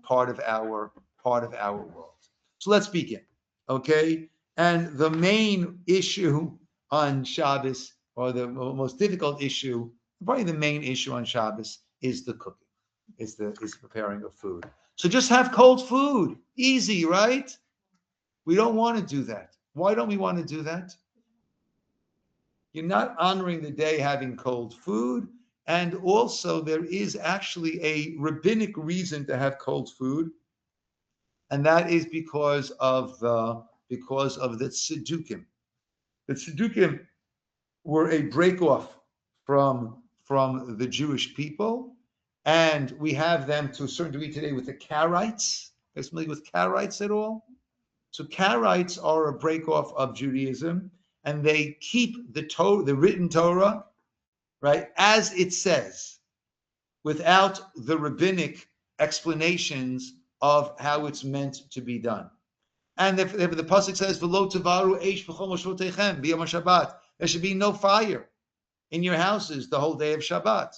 part of our world. So let's begin, okay? And the main issue on Shabbos, or the most difficult issue, probably the main issue on Shabbos, is the cooking, is preparing of food. So just have cold food, easy, right? We don't want to do that. Why don't we want to do that? You're not honoring the day having cold food, and also there is actually a rabbinic reason to have cold food, and that is because of the tzedukim. The tzedukim were a break-off from the Jewish people, and we have them to a certain degree today with the Karaites. Are you familiar with Karaites at all? So Karaites are a break-off of Judaism, and they keep the written Torah, right, as it says, without the rabbinic explanations of how it's meant to be done. And if the pasuk says, "V'lo tavaru eish b'chol moshoteichem b'yom Shabbat," there should be no fire in your houses the whole day of Shabbat.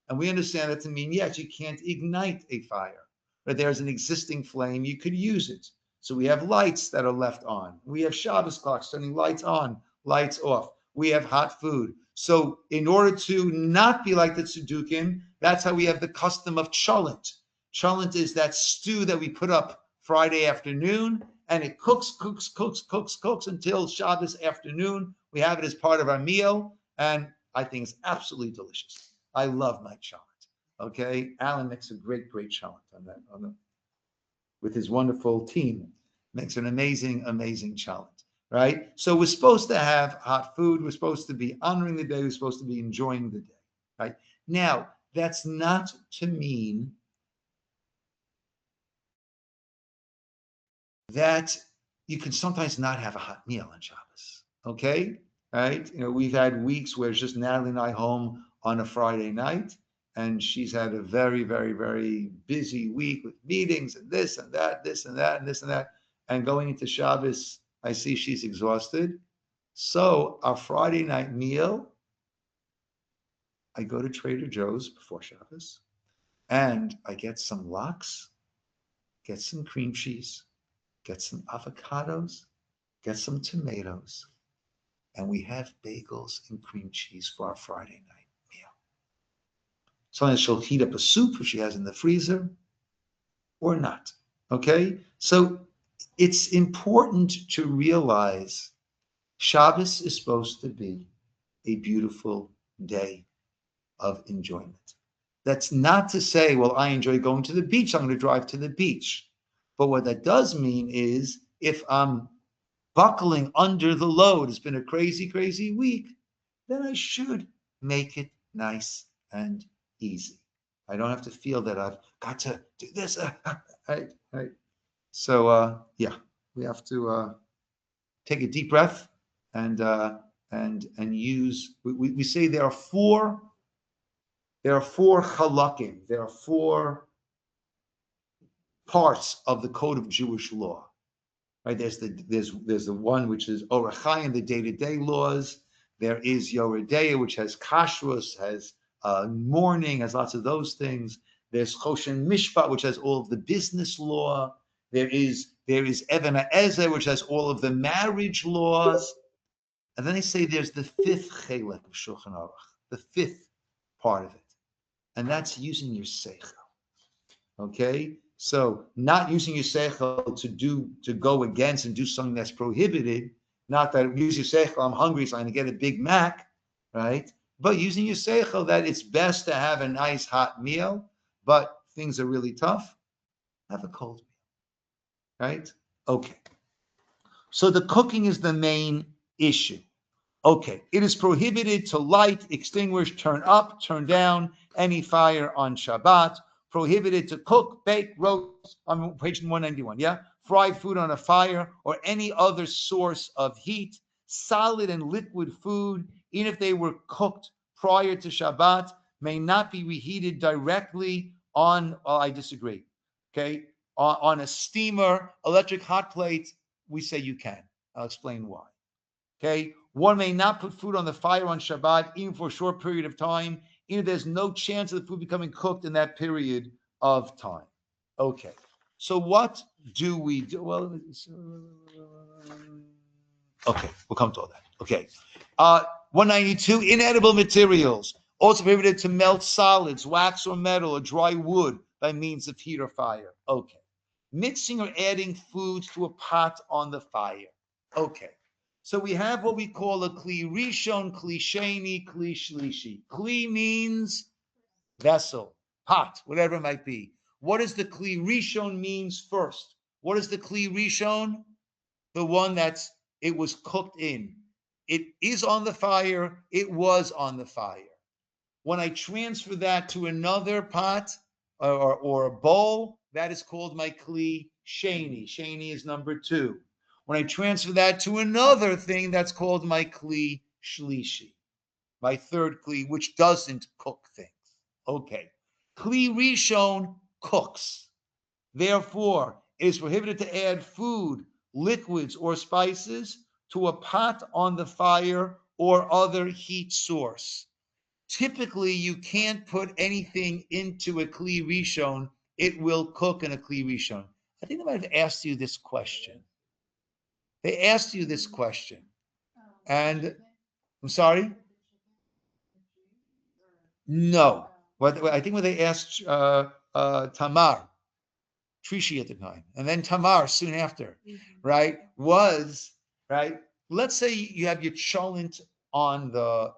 And we understand that to mean, yes, you can't ignite a fire, but there's an existing flame, you could use it. So we have lights that are left on. We have Shabbos clocks turning lights on, lights off. We have hot food. So in order to not be like the Tzedukim, that's how we have the custom of cholent. Cholent is that stew that we put up Friday afternoon, and it cooks until Shabbos afternoon. We have it as part of our meal, and I think it's absolutely delicious. I love my cholent. Okay, Alan makes a great cholent with his wonderful team. Makes an amazing cholent, right? So we're supposed to have hot food. We're supposed to be honoring the day. We're supposed to be enjoying the day, right? Now, that's not to mean that you can sometimes not have a hot meal on Shabbos, okay? Right? You know, we've had weeks where it's just Natalie and I home on a Friday night, and she's had a very, very, very busy week with meetings and this and that, this and that, and this and that. And going into Shabbos, I see she's exhausted. So our Friday night meal, I go to Trader Joe's before Shabbos, and I get some lox, get some cream cheese, get some avocados, get some tomatoes, and we have bagels and cream cheese for our Friday night meal. Sometimes she'll heat up a soup, which she has in the freezer, or not, okay? So it's important to realize Shabbos is supposed to be a beautiful day of enjoyment. That's not to say, well, I enjoy going to the beach, I'm going to drive to the beach. But what that does mean is if I'm buckling under the load, it's been a crazy, crazy week, then I should make it nice and easy. I don't have to feel that I've got to do this. Right. So, yeah, we have to take a deep breath and use. We say there are four halakim. There are four parts of the code of Jewish law. Right? There's the one which is Orach Chaim, the day-to-day laws. There is Yoredeya, which has Kashrut, has mourning, has lots of those things. There's Choshen Mishpat, which has all of the business law. There is Even HaEzer, which has all of the marriage laws. And then they say there's the fifth chelek of Shulchan Aruch, the fifth part of it. And that's using your seichel. Okay? So not using your seichel to go against and do something that's prohibited. Not that use your seichel, I'm hungry, so I'm going to get a Big Mac, right? But using your seichel that it's best to have a nice hot meal, but things are really tough, have a cold meal, right? Okay. So the cooking is the main issue. Okay. It is prohibited to light, extinguish, turn up, turn down any fire on Shabbat. Prohibited to cook, bake, roast, on page 191, yeah? Fry food on a fire or any other source of heat, solid and liquid food, even if they were cooked prior to Shabbat, may not be reheated directly on, I disagree, okay? On a steamer, electric hot plate, we say you can. I'll explain why. Okay, one may not put food on the fire on Shabbat even for a short period of time, even if there's no chance of the food becoming cooked in that period of time. Okay, so what do we do? Well, okay, we'll come to all that. Okay, 192, inedible materials. Also prohibited to melt solids, wax or metal, or dry wood by means of heat or fire. Okay, mixing or adding foods to a pot on the fire. Okay. So we have what we call a kli rishon, kli sheni, kli shlishi. Kli means vessel, pot, whatever it might be. What does the kli rishon means first? What is the kli rishon? The one it was cooked in. It is on the fire. It was on the fire. When I transfer that to another pot or a bowl, that is called my kli sheni. Sheni is number 2. When I transfer that to another thing, that's called my kli shlishi, my third kli, which doesn't cook things. Okay. Kli rishon cooks. Therefore, it is prohibited to add food, liquids, or spices to a pot on the fire or other heat source. Typically, you can't put anything into a kli rishon. It will cook in a kli rishon. I think they might have asked you this question. They asked you this question, and I'm sorry? No. I think when they asked Tamar, Trishi at the time, and then Tamar soon after, right, was, right, let's say you have your cholent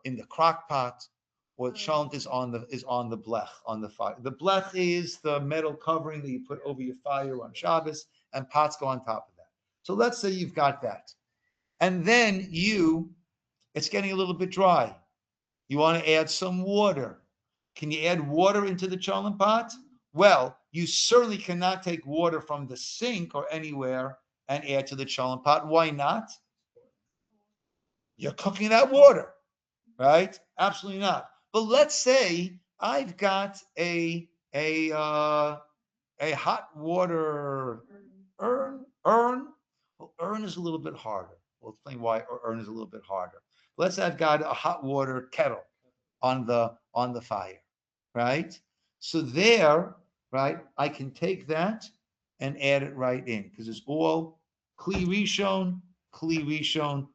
in the crock pot, or cholent is on the blech, on the fire. The blech is the metal covering that you put over your fire on Shabbos, and pots go on top of that. So let's say you've got that. And then it's getting a little bit dry. You want to add some water. Can you add water into the cholent pot? Well, you certainly cannot take water from the sink or anywhere and add to the cholent pot. Why not? You're cooking that water, right? Absolutely not. But let's say I've got a hot water urn. Well, urn is a little bit harder. We'll explain why urn is a little bit harder. Let's say I've got a hot water kettle on the fire, right? So there, right, I can take that and add it right in because it's all kli rishon,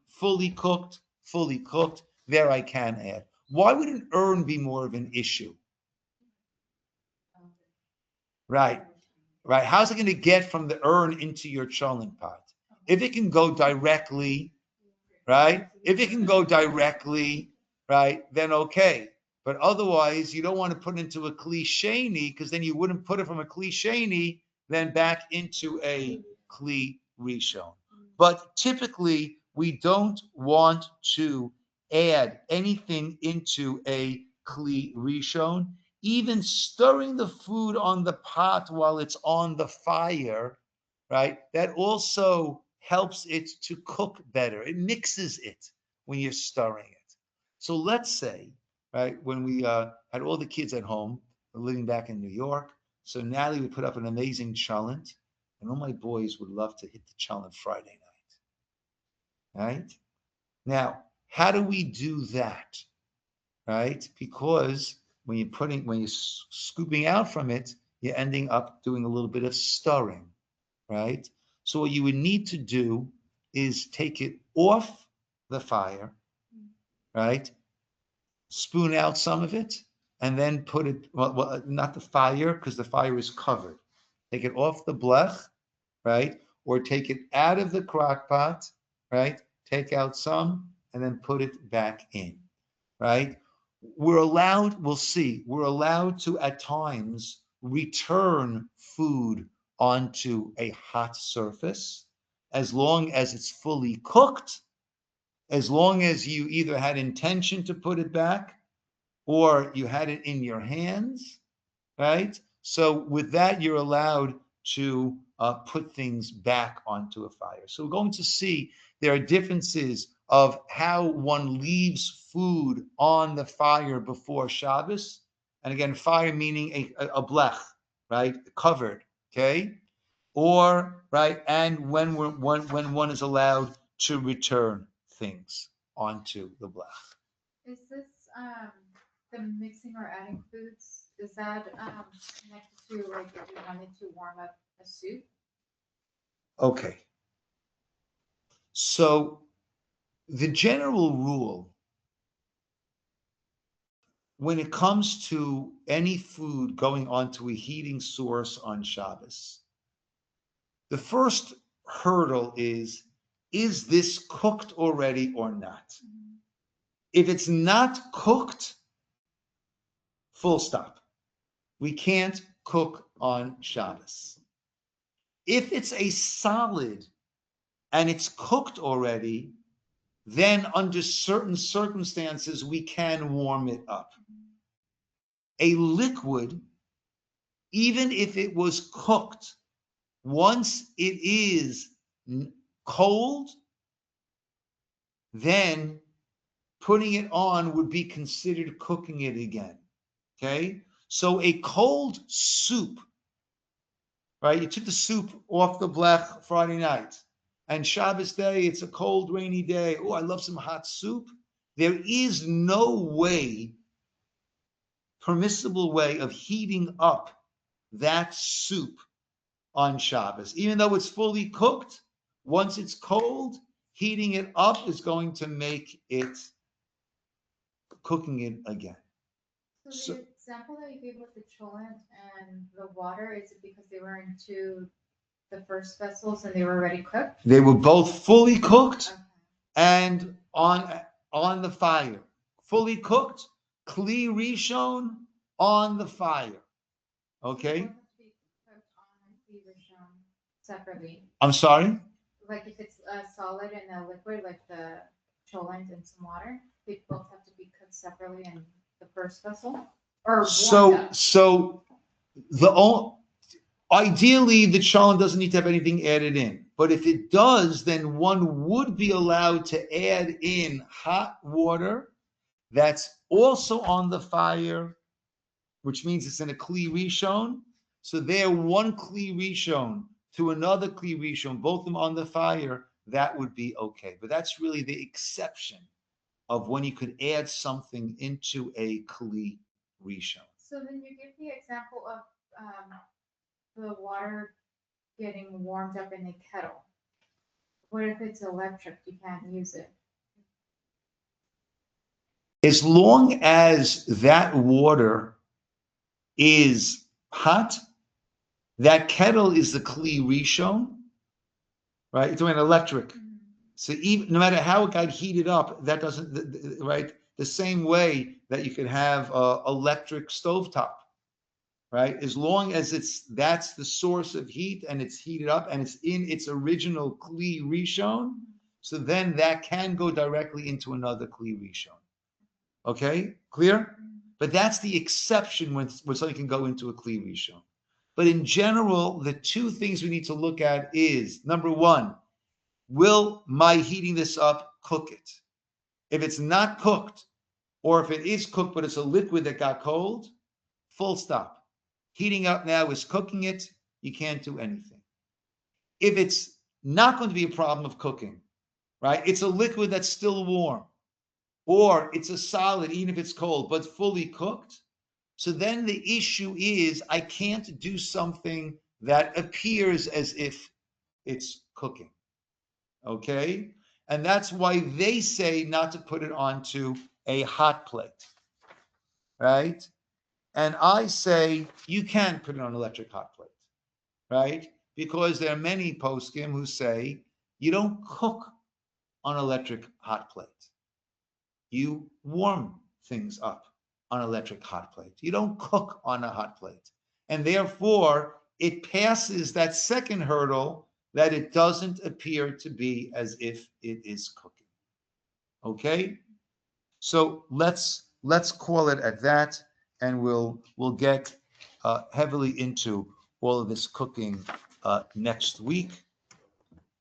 fully cooked. There I can add. Why would an urn be more of an issue? Right. How's it going to get from the urn into your cholent pot? If it can go directly, right? Right, then okay. But otherwise, you don't want to put it into a kli sheni because then you wouldn't put it from a kli sheni then back into a kli rishon. But typically, we don't want to add anything into a kli rishon. Even stirring the food on the pot while it's on the fire, right? That also helps it to cook better. It mixes it when you're stirring it. So let's say, right, when we had all the kids at home, living back in New York, so Natalie would put up an amazing cholent, and all my boys would love to hit the cholent Friday night, right? Now, how do we do that, right? Because when you're scooping out from it, you're ending up doing a little bit of stirring, right? So what you would need to do is take it off the fire, right? Spoon out some of it, and then put it, well not the fire, because the fire is covered. Take it off the blech, right? Or take it out of the crock pot, right? Take out some, and then put it back in, right? We're allowed to at times return food onto a hot surface as long as it's fully cooked, as long as you either had intention to put it back or you had it in your hands, right? So with that, you're allowed to put things back onto a fire. So we're going to see there are differences of how one leaves food on the fire before Shabbos and again, fire meaning a blech, right? Covered, okay? Or, right, and when one is allowed to return things onto the blech. Is this, the mixing or adding foods, is that, connected to like if you wanted to warm up a soup? Okay. So the general rule when it comes to any food going onto a heating source on Shabbos, the first hurdle is this cooked already or not? If it's not cooked, full stop. We can't cook on Shabbos. If it's a solid and it's cooked already, then under certain circumstances, we can warm it up. A liquid, even if it was cooked, once it is cold, then putting it on would be considered cooking it again. Okay? So a cold soup, right? You took the soup off the blech Friday night, and Shabbos day, it's a cold, rainy day. Oh, I love some hot soup. There is no way, permissible way of heating up that soup on Shabbos. Even though it's fully cooked, once it's cold, heating it up is going to make it cooking it again. So the example that you gave with the cholent and the water, is it because they were into the first vessels and they were already cooked? They were both fully cooked Okay. and on the fire. Fully cooked, kli rishon on the fire. Okay? Both have to be cooked on the rishon separately. I'm sorry? Like if it's a solid and a liquid, like the cholent and some water, they both have to be cooked separately in the first vessel? Or warmed up? So ideally the cholent doesn't need to have anything added in. But if it does, then one would be allowed to add in hot water that's also on the fire, which means it's in a kli rishon. So there, one kli rishon to another kli rishon, both of them on the fire, that would be okay. But that's really the exception of when you could add something into a kli rishon. So then you give the example of the water getting warmed up in a kettle. What if it's electric? You can't use it. As long as that water is hot, that kettle is the kli rishon, right? It's an electric. So even no matter how it got heated up, that doesn't, right? The same way that you could have electric stovetop, right? As long as that's the source of heat and it's heated up and it's in its original kli rishon, so then that can go directly into another kli rishon. Okay, clear? But that's the exception when something can go into a kli rishon. But in general, the two things we need to look at is, number one, will my heating this up cook it? If it's not cooked, or if it is cooked but it's a liquid that got cold, full stop. Heating up now is cooking it. You can't do anything. If it's not going to be a problem of cooking, right? It's a liquid that's still warm, or it's a solid, even if it's cold, but fully cooked. So then the issue is I can't do something that appears as if it's cooking. Okay? And that's why they say not to put it onto a hot plate. Right? And I say you can put it on an electric hot plate. Right? Because there are many poskim who say you don't cook on electric hot plate. You warm things up on electric hot plate. You don't cook on a hot plate. And therefore, it passes that second hurdle that it doesn't appear to be as if it is cooking. Okay? So let's call it at that, and we'll get heavily into all of this cooking next week.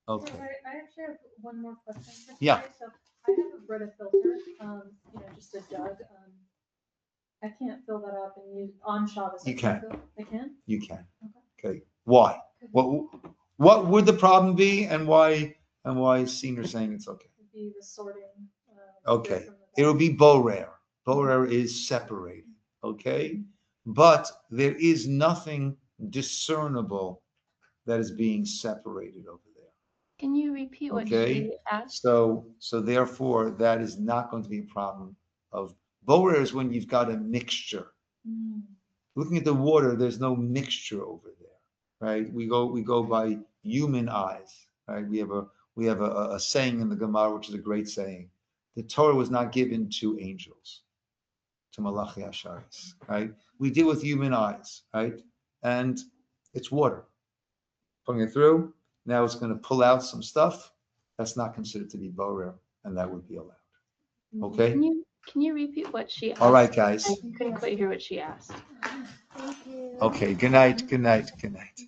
Okay. So I actually have one more question. For Yeah. today. So I have a Brita filter, just a jug. I can't fill that up and use on Shabbos. You can. I can? You can. Okay. Why? What would the problem be, and why is Senior saying it's okay? It'd be the sorting. Okay. from the- It will be borer. Borer is separated. Okay. But there is nothing discernible that is being separated over there. Can you repeat what Okay. she asked? So therefore, that is not going to be a problem of borer is when you've got a mixture. Mm. Looking at the water, there's no mixture over there, right? We go by human eyes, right? We have a saying in the Gemara, which is a great saying. The Torah was not given to angels, to Malachi Asharis, right? We deal with human eyes, right? And it's water. Putting it through, now it's going to pull out some stuff. That's not considered to be borer, and that would be allowed. Okay? Can you repeat what she asked? All right, guys. I couldn't quite hear what she asked. Thank you. Okay, good night, good night, good night.